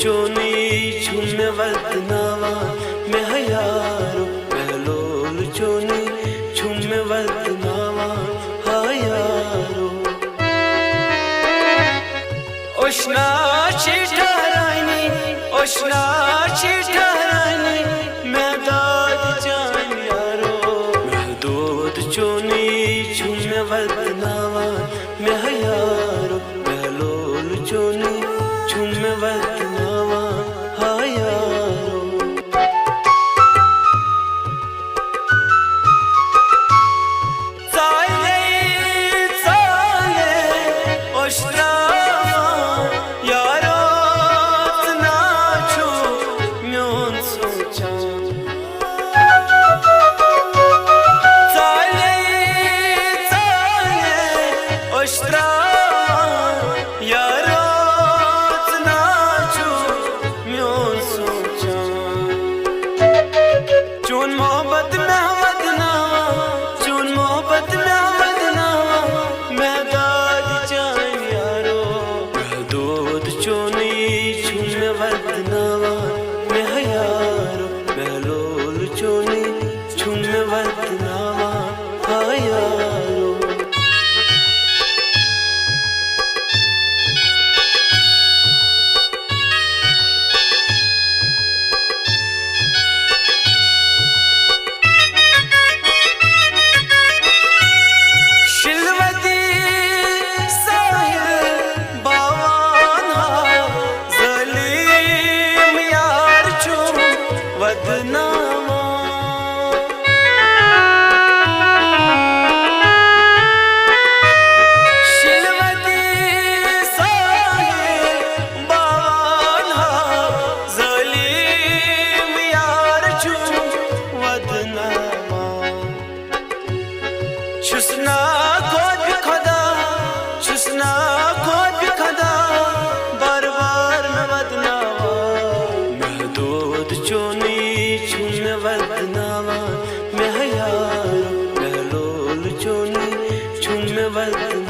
चोनी छुमे वदनावा मैं हयारो महलोल चोनी छुमे वदनावा हयारो ओशना चिठरानी ओशना चिठरानी मैं दाद जान यारो महदूद चोनी छुमे वदनावा मैं हयारो महलोल चोनी छुमे वदनावा हयारो साले साले ओशना यारो तना छु म्योन सोचा साले साले ओशना यारो चून मोहब्बत में वदनावा चून मोहब्बत में वदनावा मैं दाद जान यारो महदूद चोनी छुमे वदनावा मैं हयारो महलोल चोनी छुमे वदनावा हयारो वदनावा शिलवती साहिल बावाना ज़लीम यार छू वदनावा छुसना खुद भी खुदा छुसना खुद भी खुदा बार बार में वदनावा महदूद चोनी छुमे वदनावा मैं हयारो महलोल चोनी छुमे वदनावा